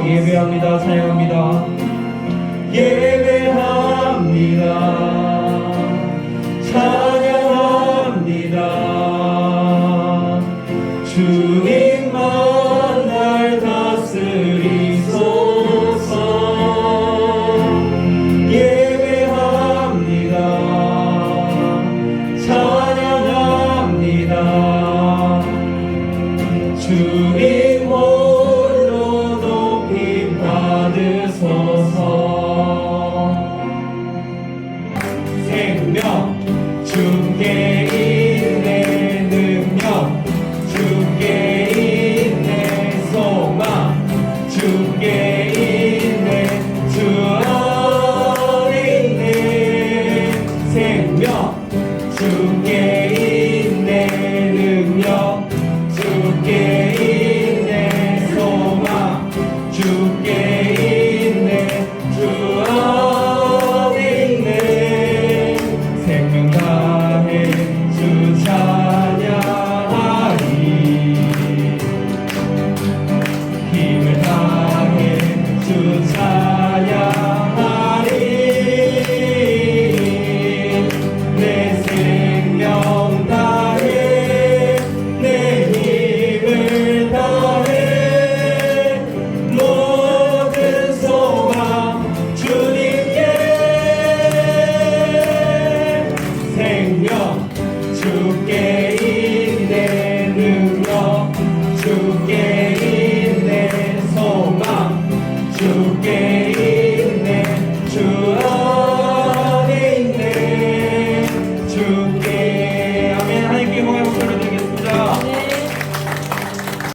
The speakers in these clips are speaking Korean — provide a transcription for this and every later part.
예배합니다. 찬양합니다. 예배합니다. 찬양합니다. 주님만 날 다스리소서. 예배합니다. 찬양합니다. 주님 생명 주께 있네 능력 주께 있네 소망 주께 있네 주 안에 있네 생명 주께 있네 능력 주께 있네 소망 주께 있네 주 안에 있네 생명 다해 주 찬양하리 힘을 다해 주 찬양하리 내 생명 다해 내 힘을 다해 모든 소망 주님께 생명 주께 있네 능력 주께 있네 소망 주께 있네 주 안에 있네 주께 아멘. 하나님께 영광의 목소리 드리겠습니다.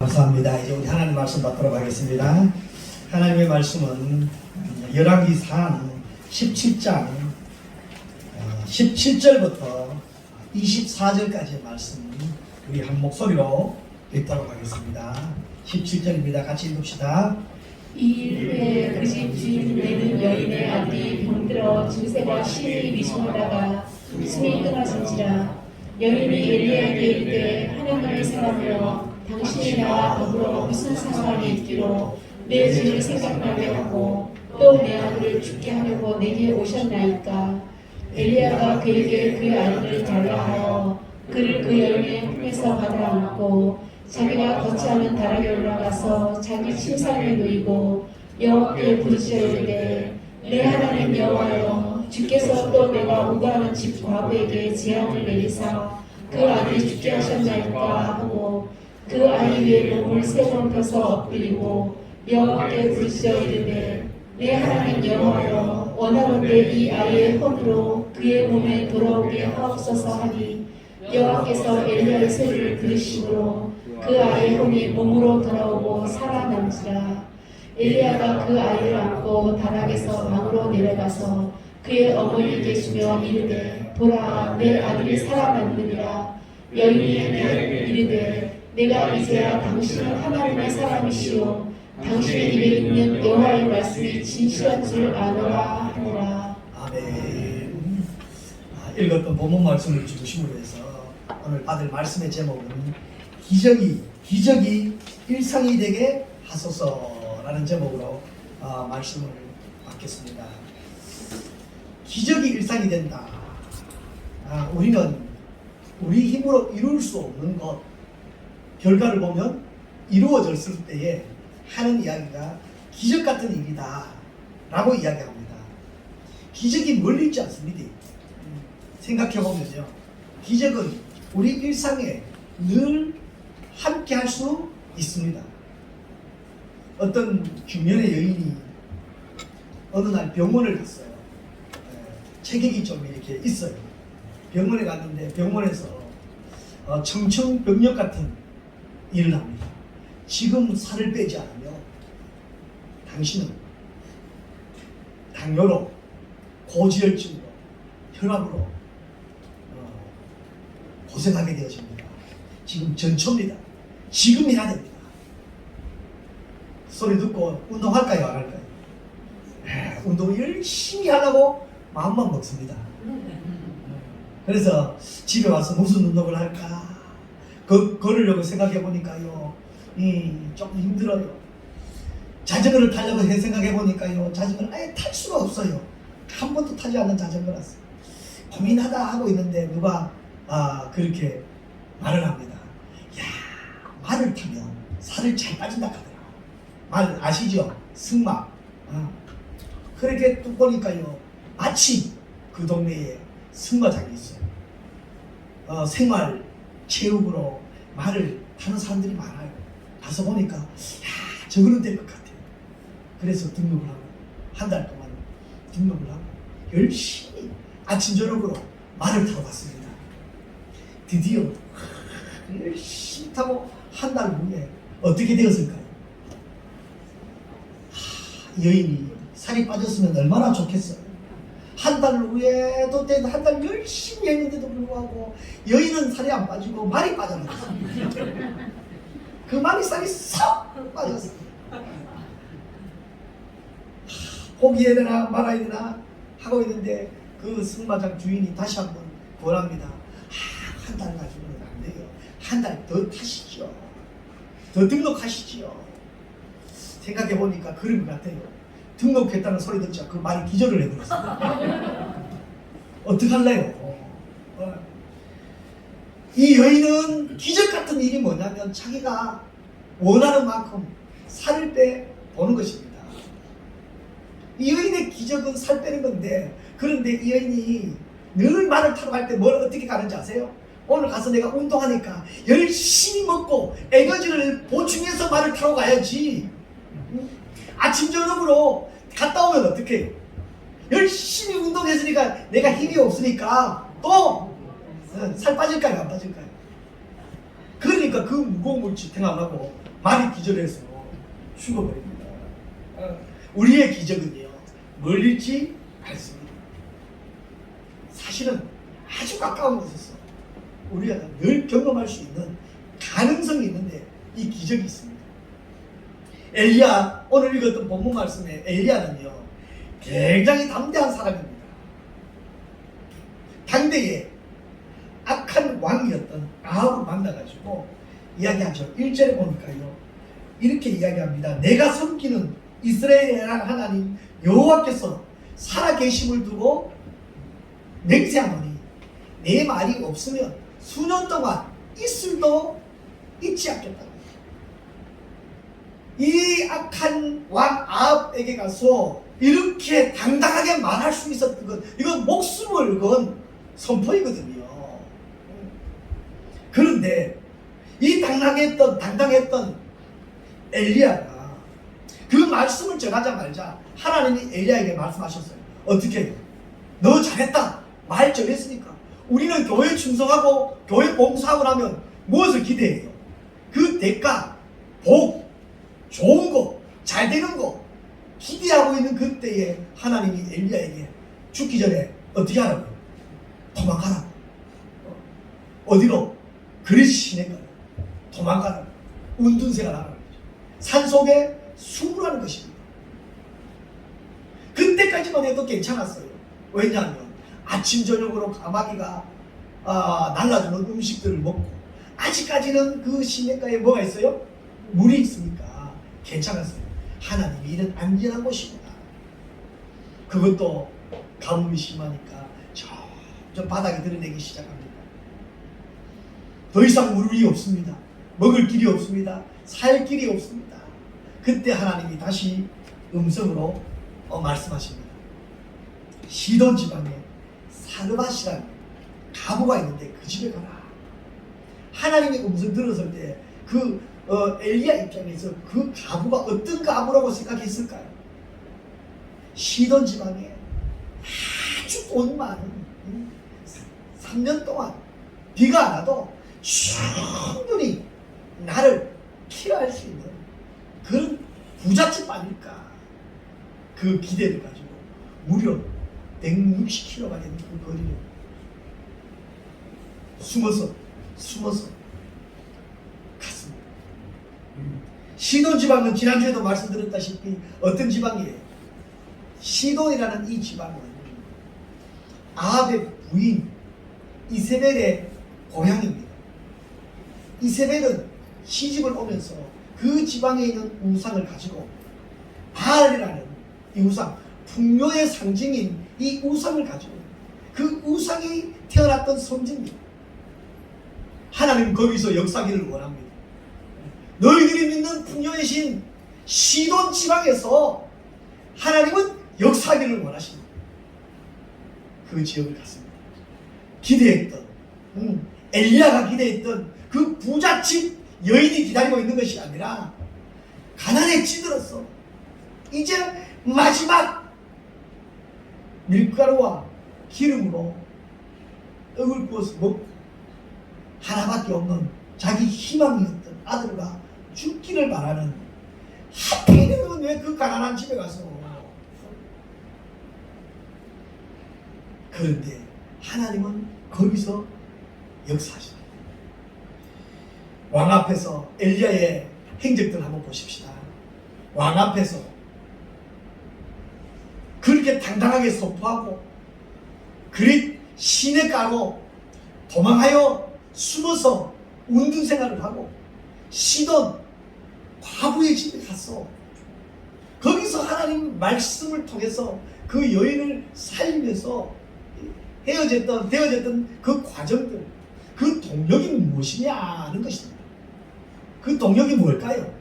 감사합니다. 이제 우리 하나님 말씀 받도록 하겠습니다. 하나님의 말씀은 열왕기상 17장 17절부터 24절까지의 말씀 우리 한 목소리로 읽도록 하겠습니다. 17절입니다. 같이 읽읍시다. 이 후에 그 집 주인되는 여인의 아들이 병들어 증세가 심히 위중하다가 숨이 끊어진지라. 여인이 엘리야에게 이르되 하나님의 사람이여 당신이 나와 더불어 무슨 상관이 있기로 내 죄를 생각나게 하고 또 내 아들을 죽게 하려고 내게 오셨나이까. 엘리야가 그에게 그의 아들을 달라 하여 그를 그 여인의 품에서 받아 안고 자기가 거처하는 다락에 올라가서 자기 침상에 누이고 여호와께 부르짖어 이르되 내 하나님 여호와여 주께서 또 내가 우거하는 집 과부에게 재앙을 내리사 그 아들이 죽게 하셨나이까 하고 그 아이 위에 몸을 세 번 펴서 엎드리고 여호와께 부르짖어 이르되 내 하나님 여호와여 원하건대 이 아이의 혼으로 그의 몸에 돌아오게 하옵소서 하니 여호와께서 엘리야의 소리를 들으시므로 그 아이의 혼이 몸으로 돌아오고 살아남지라. 엘리야가 그 아이를 안고 다락에서 방으로 내려가서 그의 어머니에게 주며 이르되 보라 내 아들이 살아났느니라. 여인이 이르되 내가 이제야 당신은 하나님의 사람이시오 당신의 입에 있는 여호와의 말씀이 진실한 줄 아노라 하노라. 아멘. 읽었던 본문 말씀을 중심으로 해서 오늘 받을 말씀의 제목은 기적이 일상이 되게 하소서라는 제목으로 말씀을 받겠습니다. 기적이 일상이 된다. 우리는 우리 힘으로 이룰 수 없는 것 결과를 보면 이루어졌을 때에 하는 이야기가 기적 같은 일이다 라고 이야기합니다. 기적이 멀리 있지 않습니다. 생각해 보면요, 기적은 우리 일상에 늘 함께 할 수 있습니다. 어떤 중년의 여인이 어느 날 병원을 갔어요. 체격이 좀 이렇게 있어요. 병원에 갔는데 병원에서 청청병력 같은 일을 합니다. 지금 살을 빼지 않으면 당신은 당뇨로, 고지혈증으로, 혈압으로 고생하게 되어집니다. 지금 전초입니다. 지금 해야 됩니다. 소리 듣고 운동할까요, 안 할까요? 운동 열심히 하려고 마음만 먹습니다. 그래서 집에 와서 무슨 운동을 할까 걸으려고 생각해 보니까요, 좀 힘들어요. 자전거를 타려고 생각해 보니까요, 자전거를 아예 탈 수가 없어요. 한 번도 타지 않는 자전거라서 고민하다 하고 있는데 누가 그렇게 말을 합니다. 야, 말을 타면 살을 잘 빠진다 하더라. 말 아시죠? 승마. 그렇게 또 보니까요, 마침 그 동네에 승마장이 있어요. 생활 체육으로 말을 타는 사람들이 많아요. 가서 보니까 야, 저거는 될 것 같아요. 그래서 등록을 하고 한 달 동안 등록을 하고 열심히 아침 저녁으로 말을 타러 갔습니다. 드디어 열심히 타고 한 달 후에 어떻게 되었을까요? 여인이 살이 빠졌으면 얼마나 좋겠어요. 한 달 후에도 한 달 열심히 했는데도 불구하고 여인은 살이 안 빠지고 말이 빠져나갔어요. 그 말이 살이 쏙 빠졌어요. 포기해야 되나 말아야 되나 하고 있는데 그 승마장 주인이 다시 한번 권합니다. 한 달 가지고는 안 돼요. 한 달 더 타시죠. 더 등록하시죠. 생각해 보니까 그런 것 같아요. 등록했다는 소리 듣자 그 말이 기절을 해버렸어요. 어떡할래요? 이 여인은 기적 같은 일이 뭐냐면 자기가 원하는 만큼 살을 빼보는 것입니다. 이 여인의 기적은 살 빼는 건데, 그런데 이 여인이 늘 말을 타러 갈 때 뭘 어떻게 가는지 아세요? 오늘 가서 내가 운동하니까 열심히 먹고 에너지를 보충해서 말을 타러 가야지. 아침 저녁으로 갔다 오면 어떡해요? 열심히 운동했으니까 내가 힘이 없으니까 또 살 빠질까요, 안 빠질까요? 그러니까 그 무거운 걸 지탱하려고 말이 기절해서 죽어버립니다. 우리의 기적은요, 멀리지 않습니다. 사실은 아주 가까운 곳에서 우리가 늘 경험할 수 있는 가능성이 있는데 이 기적이 있습니다. 엘리야, 오늘 읽었던 본문 말씀에 엘리야는요, 굉장히 담대한 사람입니다. 당대에 악한 왕이었던 아합을 만나가지고 이야기하죠. 1절에 보니까요, 이렇게 이야기합니다. 내가 섬기는 이스라엘의 하나님 여호와께서 살아계심을 두고 맹세하노니 내 말이 없으면 수년 동안 이슬도 잊지 않겠다. 이 악한 왕 아합에게 가서 이렇게 당당하게 말할 수 있었던 것, 이건 목숨을 건 선포이거든요. 그런데 이 당당했던 엘리야가 그 말씀을 전하자마자 하나님이 엘리야에게 말씀하셨어요. 어떻게 해요? 너 잘했다. 말 전했으니까 우리는 교회 충성하고 교회 봉사하고 나면 무엇을 기대해요? 그 대가, 복, 좋은 거, 잘 되는 거 기대하고 있는 그때에 하나님이 엘리야에게 죽기 전에 어떻게 하라고요? 도망가라. 어디로? 그리스 시내가로 도망가라. 운둔생활 하라고. 산속에 숨으라는 것입니다. 그때까지만 해도 괜찮았어요. 왜냐하면 아침 저녁으로 까마귀가 날라주는 음식들을 먹고, 아직까지는 그 시내가에 뭐가 있어요? 물이 있으니까 괜찮았어요. 하나님이 이런 안전한 곳이구나. 그것도 가뭄이 심하니까 저 바닥에 드러내기 시작합니다. 더 이상 물이 없습니다. 먹을 길이 없습니다. 살 길이 없습니다. 그때 하나님이 다시 음성으로 말씀하십니다. 시돈 지방에 사르밧이라는 가부가 있는데 그 집에 가라. 하나님의 음성 들었을 때 그 엘리야 입장에서 그 가부가 어떤 가부라고 생각했을까요? 시돈 지방에 아주 돈 많은 3년 동안 비가 안 와도 충분히 나를 케어할 수 있는 그런 부잣집 아닐까. 그 기대를 가지고 무려 160km가 되는 그 거리를 숨어서 갔습니다. 시돈 지방은 지난주에도 말씀드렸다시피 어떤 지방이에요? 시돈이라는 이 지방은 아합의 부인 이세벨의 고향입니다. 이세벨은 시집을 오면서 그 지방에 있는 우상을 가지고 바알이라는 이 우상, 풍요의 상징인 이 우상을 가지고 그 우상이 태어났던 성지입니다. 하나님은 거기서 역사기를 원합니다. 너희들이 믿는 풍요의 신 시돈 지방에서 하나님은 역사기를 원하십니다. 그 지역을 갔습니다. 기대했던 엘리야가 기대했던 그 부잣집 여인이 기다리고 있는 것이 아니라 가난에 찌들었어. 이제 마지막 밀가루와 기름으로 떡을 구워서 먹고 하나밖에 없는 자기 희망이었던 아들과 죽기를 바라는, 하필이면 왜 그 가난한 집에 가서. 그런데 하나님은 거기서 역사하십니다. 왕 앞에서 엘리야의 행적들 한번 보십시다. 왕 앞에서 그렇게 당당하게 선포하고 그릿 시냇가로 도망하여 숨어서 운둔 생활을 하고 시돈 과부의 집에 갔어. 거기서 하나님 말씀을 통해서 그 여인을 살리면서 되어졌던 그 과정들, 그 동력이 무엇이냐는 것입니다. 그 동력이 뭘까요?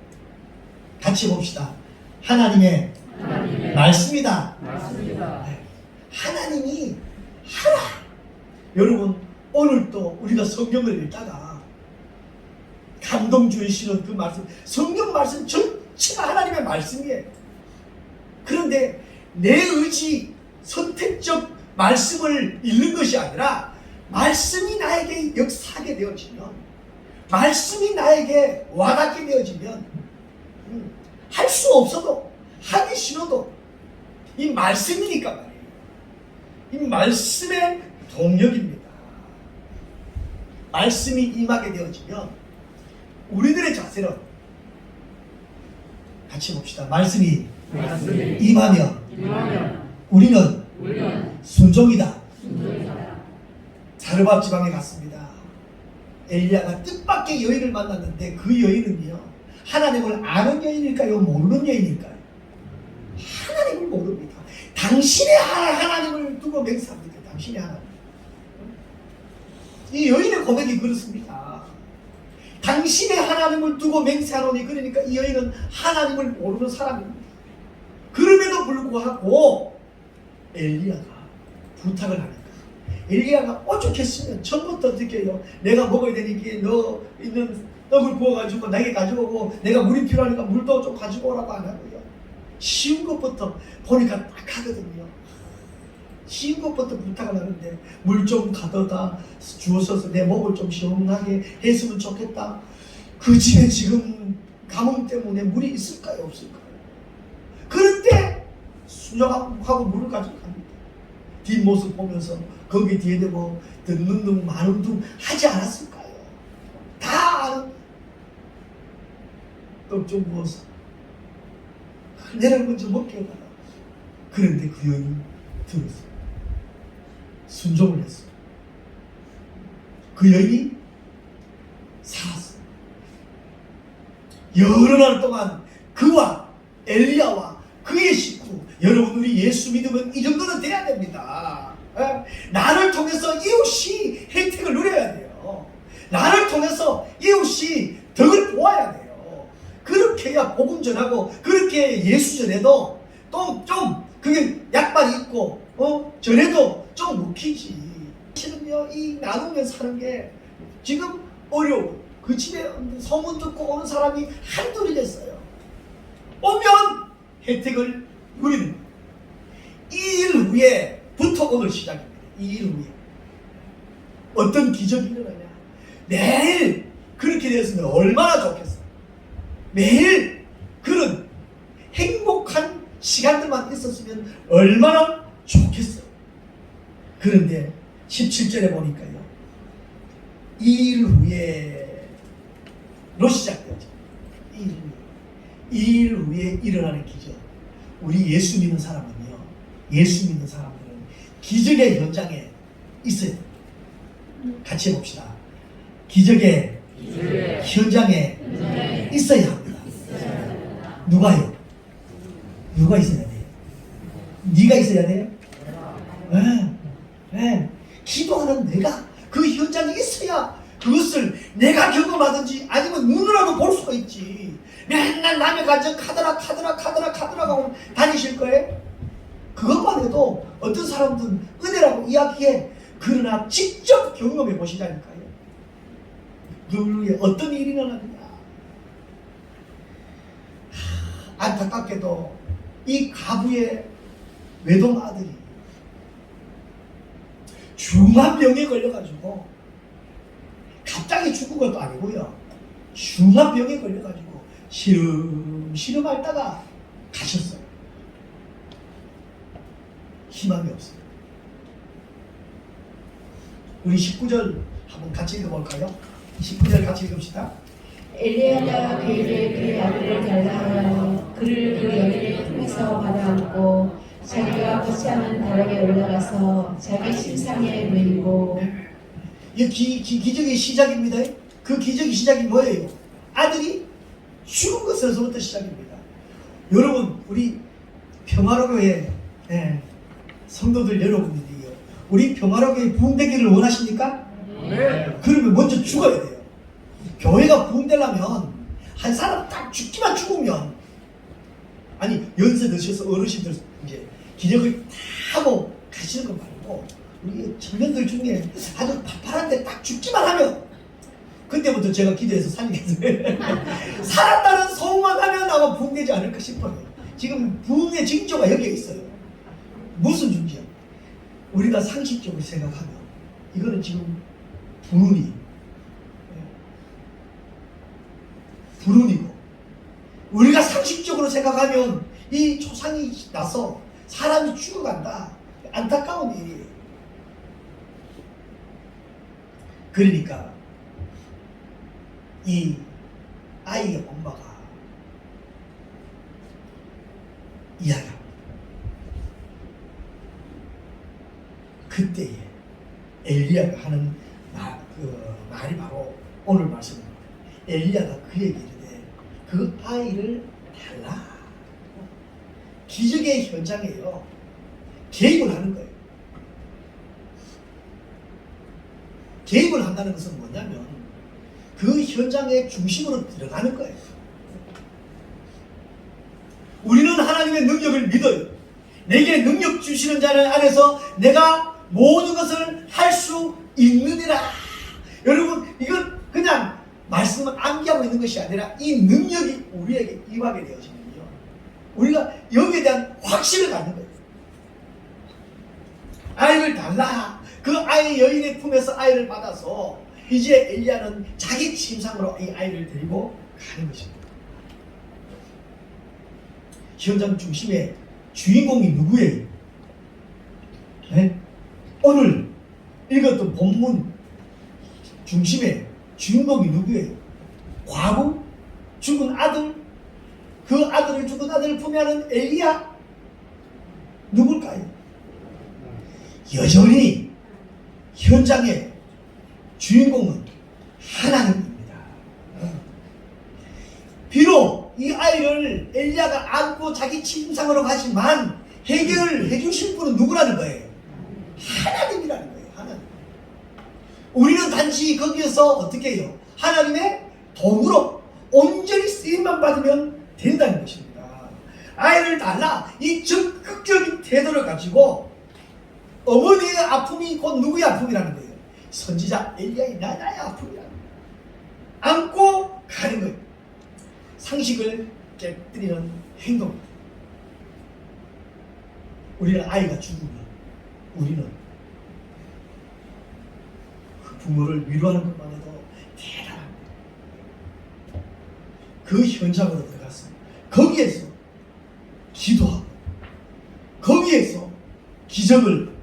같이 봅시다. 하나님의 말씀이다. 하나님이 하라. 여러분, 오늘도 우리가 성경을 읽다가 감동 주시는 그 말씀, 성경 말씀 전체가 하나님의 말씀이에요. 그런데 내 의지, 선택적 말씀을 읽는 것이 아니라 말씀이 나에게 역사하게 되어지면, 말씀이 나에게 와닿게 되어지면 할 수 없어도, 하기 싫어도 이 말씀이니까 말이에요. 이 말씀의 동력입니다. 말씀이 임하게 되어지면 우리들의 자세는, 같이 봅시다. 말씀이 임하면 우리는 순종이다. 사르밧 지방에 갔습니다. 엘리야가 뜻밖의 여인을 만났는데 그 여인은요, 하나님을 아는 여인일까요? 모르는 여인일까요? 하나님을 모릅니다. 당신의 하나님을 두고 맹세합니다. 당신의 하나님. 이 여인의 고백이 그렇습니다. 당신의 하나님을 두고 맹세하노니, 그러니까 이 여인은 하나님을 모르는 사람입니다. 그럼에도 불구하고 엘리야가 부탁을 하니까, 엘리야가 오죽했으면 처음부터 어떻게 해요? 내가 먹어야 되니까 너 있는 떡을 구워가지고 내게 가져오고, 내가 물이 필요하니까 물도 좀 가지고 오라고 안 하고요. 쉬운 것부터 보니까 딱 하거든요. 쉬운 것부터 부탁을 하는데, 물 좀 가져다 주어서 내 목을 좀 시원하게 했으면 좋겠다. 그 집에 지금 가뭄 때문에 물이 있을까요? 없을까요? 그런데 순종하고 물을 가지고 갑니다. 뒷모습 보면서 거기 뒤에 뭐 듣는 둥 마는 둥 하지 않았을까요? 다 아는 떡 좀 부어서 내를 먼저 먹게 해달라. 그런데 그 여인이 들었어요. 순종을 했어요. 그 여인이 살았어요. 여러 날 동안 그와 엘리야와 그의 식구, 여러분, 우리 예수 믿으면 이 정도는 돼야 됩니다. 나를 통해서 이웃이 혜택을 누려야 돼요. 나를 통해서 이웃이 덕을 보아야 돼요. 그렇게 해야 복음 전하고, 그렇게 예수 전해도 또 좀 그게 약발이 있고 저래도 좀 웃기지. 실은요 이 나누면 사는 게 지금 어려워. 그 집에 소문 듣고 오는 사람이 한둘이 됐어요. 오면 혜택을 누리는 거예요. 2일 후에부터 오늘 시작입니다. 2일 후에 어떤 기적이 일어나냐. 매일 그렇게 되었으면 얼마나 좋겠어요. 매일 그런 행복한 시간들만 있었으면 얼마나 좋겠어요. 그런데 17절에 보니까요 2일 후에로 시작되죠. 2일 후에 일어나는 기적. 우리 예수 믿는 사람은요, 예수 믿는 사람들은 기적의 현장에 있어요. 같이 해봅시다. 기적의 현장에 있어야 합니다. 누가요? 누가 있어야 돼요? 네가 있어야 돼요? 네. 기도하는 내가 그 현장에 있어야 그것을 내가 경험하든지 아니면 눈으로도 볼 수가 있지. 맨날 남의 가정 카드라 하고 다니실 거예요? 그것만 해도 어떤 사람들은 은혜라고 이야기해. 그러나 직접 경험해 보시자니까요. 그 위에 어떤 일이 일어나느냐. 안타깝게도 이 가부의 외동 아들이 중환병에 걸려가지고 갑자기 죽은 것도 아니고요. 중환병에 걸려가지고 시름시름 앓다가 가셨어요. 희망이 없어요. 우리 19절 한번 같이 읽어볼까요? 19절 같이 읽읍시다. 엘리야가 그에게 그의 아들을 달라 하여 그를 그 여인의 품에서 받아안고 자기가 거처하는 다락에 올라가서 자기 침상에 누이고. 이 기적의 시작입니다. 그 기적의 시작이 뭐예요? 아들이 죽은 것에서부터 시작입니다. 여러분, 우리 평화로교회 성도들 여러분들이요, 우리 평화로교회 부흥되기를 원하십니까? 네. 그러면 먼저 죽어야 돼요. 교회가 부흥되려면 한 사람 딱 죽기만 죽으면, 아니 연세 드셔서 어르신들 이제 기적을 다 하고 가시는 거 말고 우리 청년들 중에 아주 바팔한데 딱 죽기만 하면, 그때부터 제가 기도해서 살리겠어요. 살았다는 소문만 하면 아마 부흥되지 않을까 싶어요. 지금 부흥의 징조가 여기에 있어요. 무슨 징조야? 우리가 상식적으로 생각하면 이거는 지금 불운이고, 우리가 상식적으로 생각하면 이 초상이 나서 사람이 죽어간다. 안타까운 일이에요. 그러니까 이 아이의 엄마가 이야기합니다. 그때에 엘리야가 하는 말이 바로 오늘 말씀입니다. 엘리야가 그에게 이르되 그 아이를 달라. 기적의 현장에요, 개입을 하는 거예요. 개입을 한다는 것은 뭐냐면 그 현장의 중심으로 들어가는 거예요. 우리는 하나님의 능력을 믿어요. 내게 능력 주시는 자를 안에서 내가 모든 것을 할 수 있느니라. 여러분, 이건 그냥 말씀을 암기하고 있는 것이 아니라 이 능력이 우리에게 임하게 되어지면요, 우리가 여기에 대한 확신을 갖는 거예요. 아이를 달라. 그 아이 여인의 품에서 아이를 받아서 이제 엘리야는 자기 침상으로 이 아이를 데리고 가는 것입니다. 현장 중심의 주인공이 누구예요? 네? 오늘 읽었던 본문 중심의 주인공이 누구예요? 과부? 죽은 아들? 그 아들을 죽은 아들을 품에 안은 엘리야? 누굴까요? 여전히 현장의 주인공은 하나님입니다. 비록 이 아이를 엘리야가 안고 자기 침상으로 가지만 해결을 해주실 분은 누구라는 거예요? 하나님이라는 거예요. 하나님. 우리는 단지 거기에서 어떻게 해요? 하나님의 도구로 온전히 쓰임만 받으면 된다는 것입니다. 아이를 달라. 이 적극적인 태도를 가지고 어머니의 아픔이 곧 누구의 아픔이라는 거예요. 선지자 엘리야의 나의 아픔이라는 거예요. 안고 가는 거예요. 상식을 깨뜨리는 행동. 우리는 아이가 죽으면 우리는 그 부모를 위로하는 것만 해도 대단합니다. 그 현장으로 들어갔습니다. 거기에서 기도하고 거기에서 기적을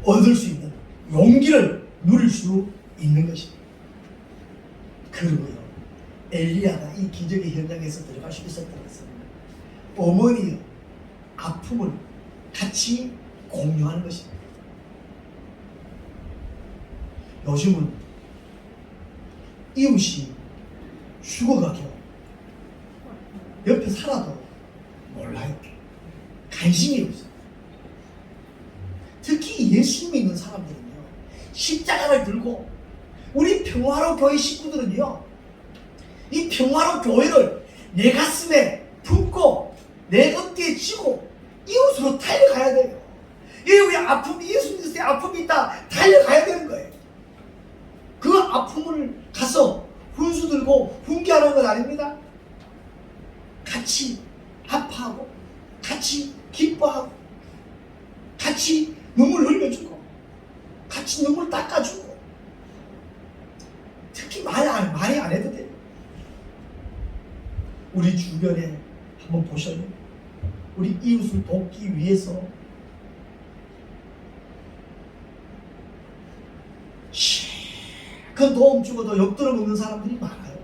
얻을 수 있는 용기를 누릴 수 있는 것입니다. 그리고요, 엘리야가 이 기적의 현장에서 들어갈 수 있었던 것은 어머니의 아픔을 같이 공유하는 것입니다. 요즘은 이웃이 죽어가도 옆에 살아도 몰라요. 관심이 없어요. 특히 예수 믿는 사람들은요, 십자가를 들고 우리 평화로 교회 식구들은요, 이 평화로 교회를 내 가슴에 품고 내 어깨에 쥐고 이웃으로 달려가야 돼요. 우리 아픔이, 예수 믿을 때 아픔이 있다, 달려가야 되는 거예요. 그 아픔을 가서 훈수 들고 훈계하는 건 아닙니다. 같이 아파하고 같이 기뻐하고 같이 눈물 흘려주고 같이 눈물 닦아주고, 특히 많이 안 해도 돼요. 우리 주변에 한번 보셔요. 우리 이웃을 돕기 위해서 그 도움 주고도 욕들어 먹는 사람들이 많아요.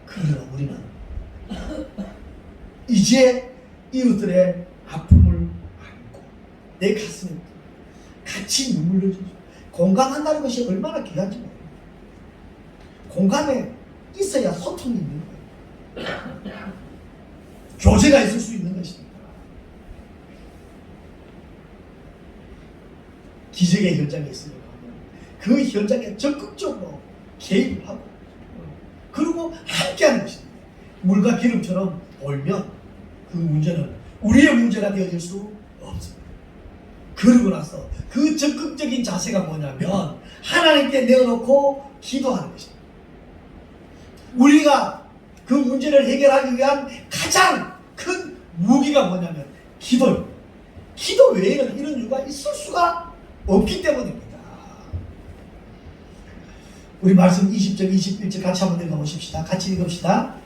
그러나 우리는 이제 이웃들의 아픔을 안고 내 가슴에 같이 눈물 흘려주죠. 공감한다는 것이 얼마나 귀한지 모르겠어요. 공감에 있어야 소통이 있는 거예요. 교제가 있을 수 있는 것입니다. 기적의 현장에 있으려고 하면 그 현장에 적극적으로 개입을 하고 그리고 함께하는 것입니다. 물과 기름처럼 돌면 그 문제는 우리의 문제가 되어질 수 없습니다. 그러고 나서 그 적극적인 자세가 뭐냐면 하나님께 내어놓고 기도하는 것입니다. 우리가 그 문제를 해결하기 위한 가장 큰 무기가 뭐냐면 기도입니다. 기도 외에는 이런 이유가 있을 수가 없기 때문입니다. 우리 말씀 20절, 21절 같이 한번 읽어보십시다. 같이 읽읍시다.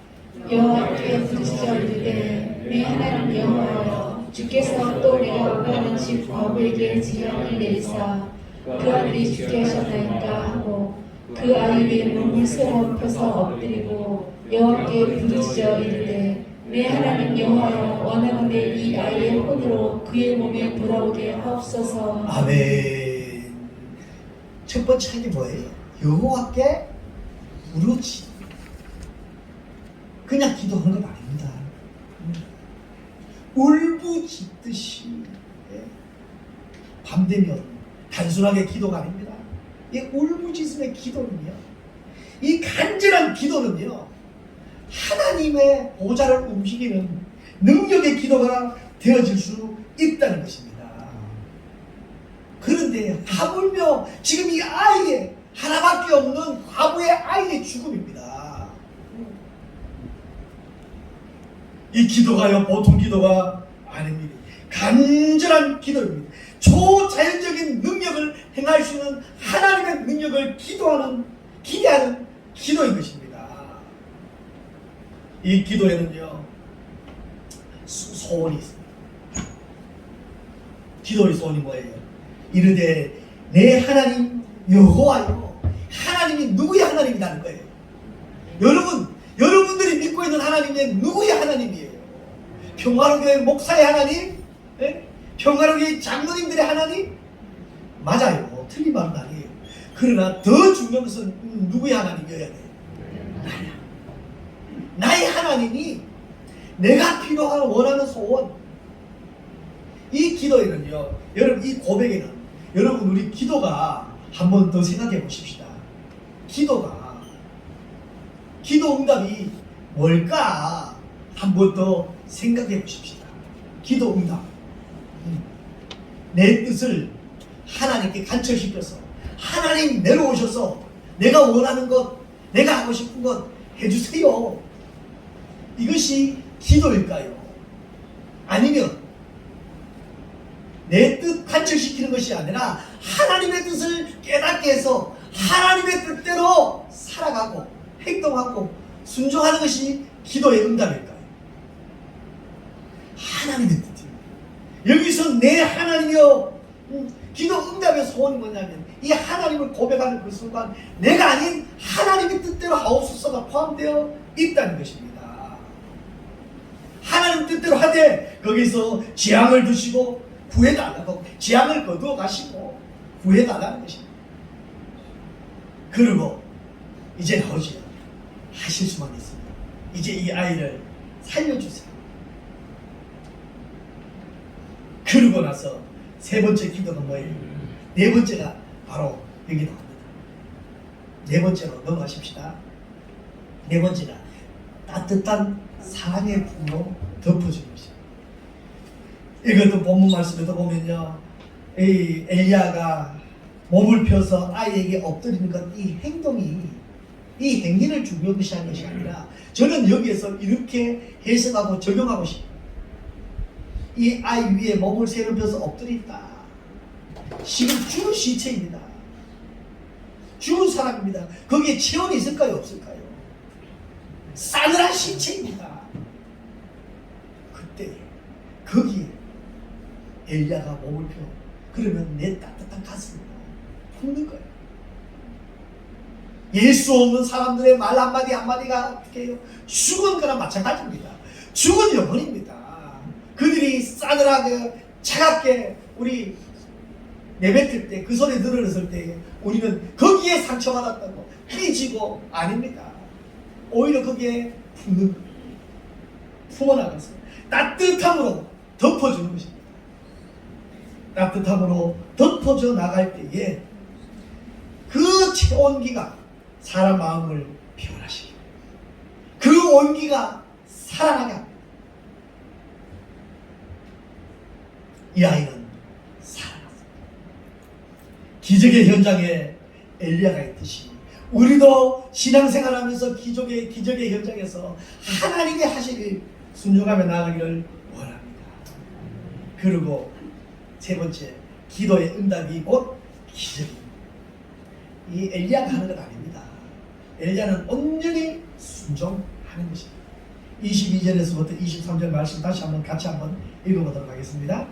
여호와께 부르짖어 이르되 내 하나님 여호와여, 주께서 또 내가 오가는 집 과부에게 지령을 내리사 그 아들이 죽게 하셨나이까 하고 그 아이 위에 몸을 세워 펴서 엎드리고 여호와께 부르짖어 이르되 내 하나님 여호와여, 원하건대 이 아이의 혼으로 그의 몸에 돌아오게 하옵소서. 아멘. 첫 번째 하는 게 뭐예요? 여호와께 부르짖. 그냥 기도하는 건 아닙니다. 울부짖듯이 밤 되면 단순하게 기도가 아닙니다. 이 울부짖음의 기도는요, 이 간절한 기도는요, 하나님의 보좌를 움직이는 능력의 기도가 되어질 수 있다는 것입니다. 그런데 하물며 지금 이 아이의 하나밖에 없는 과부의 아이의 죽음입니다. 이 기도가요, 보통 기도가 아닙니다. 간절한 기도입니다. 초자연적인 능력을 행할 수 있는 하나님의 능력을 기대하는 기도인 것입니다. 이 기도에는요, 소원이 있습니다. 기도의 소원이 뭐예요? 이르되 내 하나님 여호와여. 하나님이 누구의 하나님이라는 거예요. 여러분들이 믿고 있는 하나님이 누구의 하나님이에요? 평화로교회 목사의 하나님? 네? 평화로교회 장로님들의 하나님? 맞아요. 틀린 말은 아니에요. 그러나 더 중요한 것은 누구의 하나님이어야 돼요? 나의 하나님이 내가 필요한 원하는 소원. 이 기도에는요, 여러분, 이 고백에는 여러분, 우리 기도가 한 번 더 생각해 보십시다. 기도 응답이 뭘까? 한 번 더 생각해 보십시다. 기도 응답. 내 뜻을 하나님께 간철시켜서 하나님 내려오셔서 내가 원하는 것, 내가 하고 싶은 것 해주세요. 이것이 기도일까요? 아니면 내 뜻 간철시키는 것이 아니라 하나님의 뜻을 깨닫게 해서 하나님의 뜻대로 살아가고 행동하고 순종하는 것이 기도의 응답일까요? 하나님의 뜻입니다. 여기서 내 하나님이여, 기도 응답의 소원이 뭐냐면 이 하나님을 고백하는 그 순간 내가 아닌 하나님의 뜻대로 하옵소서가 포함되어 있다는 것입니다. 하나님 뜻대로 하되 거기서 재앙을 두시고 구해달라고, 재앙을 거두어 가시고 구해달라는 것입니다. 그리고 이제 나오지요. 하실 수만 있습니다. 이제 이 아이를 살려주세요. 그러고 나서 세 번째 기도가 뭐예요? 네 번째가 바로 여기 나옵니다. 네 번째로 넘어가십시다. 네 번째가 따뜻한 사랑의 품으로 덮어주는 것입니다. 이것도 본문 말씀에도 보면요, 이 엘리야가 몸을 펴서 아이에게 엎드리는 것, 이 행동이, 이 행위를 중요한 것이 아니라 저는 여기에서 이렇게 해석하고 적용하고 싶어요. 이 아이 위에 몸을 세로 펴서 엎드린다. 지금 죽은 시체입니다. 죽은 사람입니다. 거기에 체온이 있을까요? 없을까요? 싸늘한 시체입니다. 그때 거기에 엘리야가 몸을 펴, 그러면 내 따뜻한 가슴을 품는 거예요. 예수 없는 사람들의 말 한마디 한마디가 어떻게 해요? 죽은 거랑 마찬가지입니다. 죽은 영혼입니다. 그들이 싸늘하게 차갑게 우리 내뱉을 때, 그 소리 들었을 때 우리는 거기에 상처받았다고 삐지고 아닙니다. 오히려 거기에 품는 거예요. 품어나가서 따뜻함으로 덮어주는 것입니다. 따뜻함으로 덮어져 나갈 때에 그 온기가 사람 마음을 피곤하시고 그 온기가 살아나게 합니다. 이 아이는 살아났습니다. 기적의 현장에 엘리야가 있듯이 우리도 신앙생활하면서 기적의 현장에서 하나님이 하시길 순종하며 나아가기를 원합니다. 그리고 세 번째, 기도의 응답이 곧 기적입니다. 이 엘리야가 하는 건 아닙니다. 엘리야는 온전히 순종하는 것입니다. 22절에서부터 23절 말씀 다시 한번 같이 한번 읽어보도록 하겠습니다.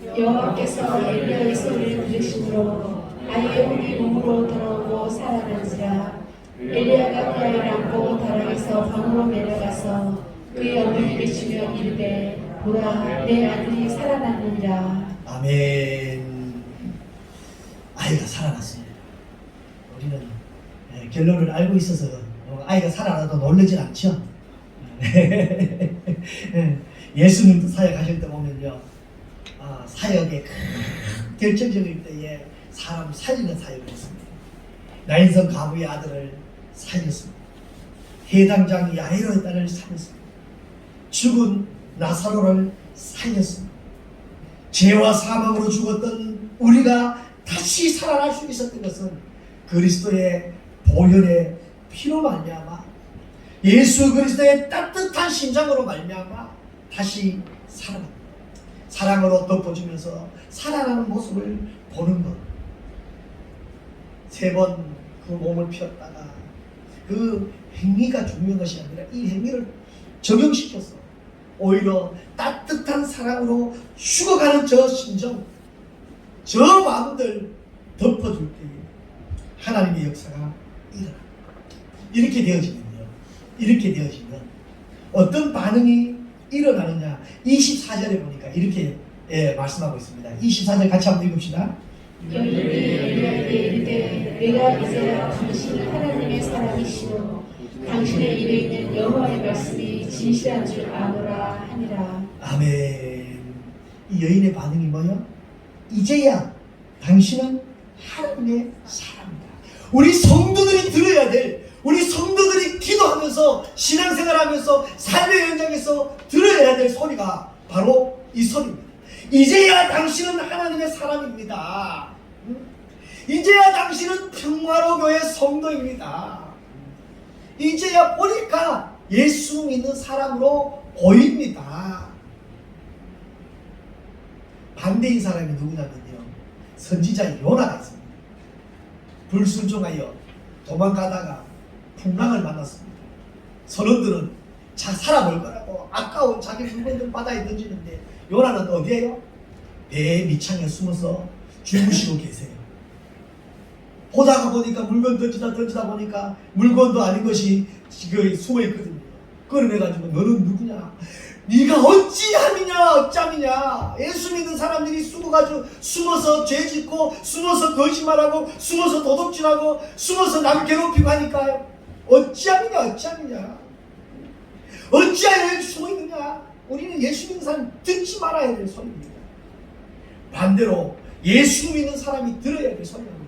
여호와께서 엘리야의 소리를 들으심으로 아이의 혼이 몸으로 돌아오고 살아난지라. 엘리야가 그 아이를 안고 다락에서 방으로 내려가서 그의 어머니를 주며 이르되 보라, 내 아들이 살아났느니라. 아멘. 아이가 살아났습니다. 우리는 결론을 알고 있어서 아이가 살아나도 놀라진 않죠. 예수님도 사역하실 때 보면요, 사역의 결정적일 때에 사람 살리는 사역을 했습니다. 나인성 가부의 아들을 살렸습니다. 해당장 야이로의 딸을 살렸습니다. 죽은 나사로를 살렸습니다. 죄와 사망으로 죽었던 우리가 다시 살아날 수 있었던 것은 그리스도의 보혈의 피로 말미암아 예수 그리스도의 따뜻한 심장으로 말미암아 다시 살아납니다. 사랑으로 덮어주면서 살아나는 모습을 보는 것. 세 번 그 몸을 폈다가 그 행위가 중요한 것이 아니라 이 행위를 적용시켜서 오히려 따뜻한 사랑으로 죽어가는 저 심정, 저 마음들 덮어줄 때 하나님의 역사가 일어납니다. 이렇게 되어지면 어떤 반응이 일어나느냐. 24절에 보니까 이렇게 말씀하고 있습니다. 24절 같이 한번 읽읍시다. 여인이 엘리야에게 이르되 내가 이제야 당신은 하나님의 사람이시오 당신의 입에 있는 여호와의 말씀이 진실한 줄 아노라 하니라. 아멘. 이 여인의 반응이 뭐요? 이제야 당신은 하나님의 사람이다. 우리 성도들이 들어야 될 우리 성도들이 기도하면서 신앙생활하면서 삶의 현장에서 들어야 될 소리가 바로 이 소리입니다. 이제야 당신은 하나님의 사람입니다. 이제야 당신은 평화로교회 성도입니다. 이제야 보니까 예수 믿는 사람으로 보입니다. 반대인 사람이 누구냐면요, 선지자 요나가 있습니다. 불순종하여 도망가다가 풍랑을 만났습니다. 선원들은 살아볼 거라고 아까운 자기 물건들 바다에 던지는데 요나는 어디에요? 배의 밑창에 숨어서 주무시고 계세요. 보다가 보니까 물건 던지다 보니까 물건도 아닌 것이 숨어 있거든요. 끌어내가지고 너는 누구냐? 네가 어찌함이냐? 예수 믿는 사람들이 숨어서 죄짓고, 숨어서 거짓말하고, 숨어서 도둑질하고, 숨어서 남 괴롭히고 하니까 어찌함이냐? 어찌하여 여기 숨어 있느냐? 우리는 예수 믿는 사람 듣지 말아야 될 소리입니다. 반대로 예수 믿는 사람이 들어야 될 소리입니다.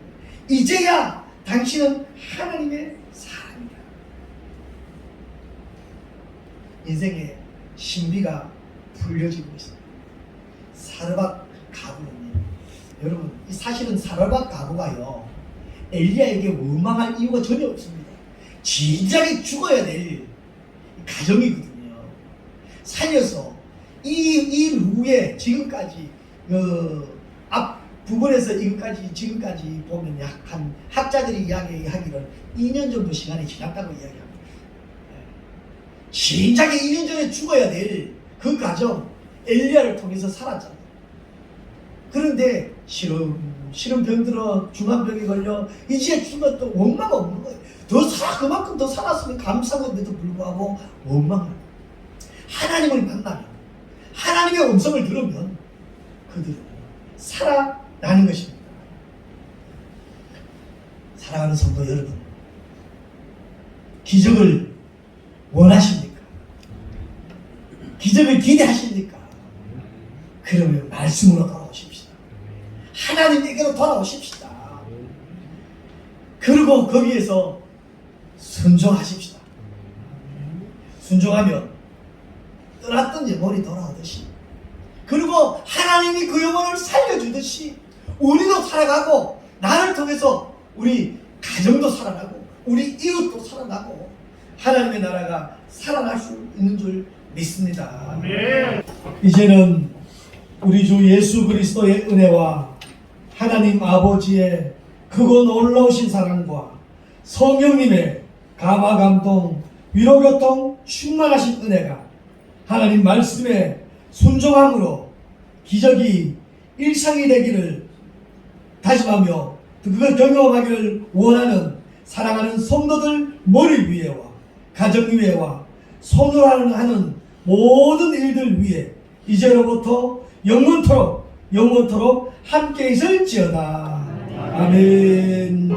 이제야 당신은 하나님의 사람이다. 인생의 신비가 풀려지고 있습니다. 사르밧 가부는요, 여러분, 이 사실은 사르밧 가부가요, 엘리야에게 원망할 이유가 전혀 없습니다. 진작에 죽어야 될 가정이거든요. 살려서 이 후에 지금까지 앞 부분에서 지금까지 보면 약한 학자들이 이야기하기를 2년 정도 시간이 지났다고 이야기합니다. 진작에 2년 전에 죽어야 될 그 가정 엘리야를 통해서 살았잖아요. 그런데 시름 병들어 중환병에 걸려 이제 죽었던 원망 없는 거예요. 그만큼 더 살았으면 감사한데도 불구하고 원망을. 하나님을 만나면, 하나님의 음성을 들으면 그들은 살아나는 것입니다. 사랑하는 성도 여러분, 기적을 원하십니까? 기적을 기대하십니까? 그러면 말씀으로 돌아오십시다. 하나님에게로 돌아오십시다. 그리고 거기에서 순종하십시다. 순종하면 떠났던 영혼이 돌아오듯이, 그리고 하나님이 그 영혼을 살려주듯이 우리도 살아가고, 나를 통해서 우리 가정도 살아나고 우리 이웃도 살아나고 하나님의 나라가 살아날 수 있는 줄 믿습니다. 이제는 우리 주 예수 그리스도의 은혜와 하나님 아버지의 크고 놀라우신 사랑과 성령님의 감화 감동 위로 교통 충만하신 은혜가 하나님 말씀에 순종함으로 기적이 일상이 되기를 다짐하며 그걸 경험하기를 원하는 사랑하는 성도들 머리 위에와 가정 위에와 손으로 하는 모든 일들 위에 이제로부터 영원토록 함께 있을지어다. 아멘.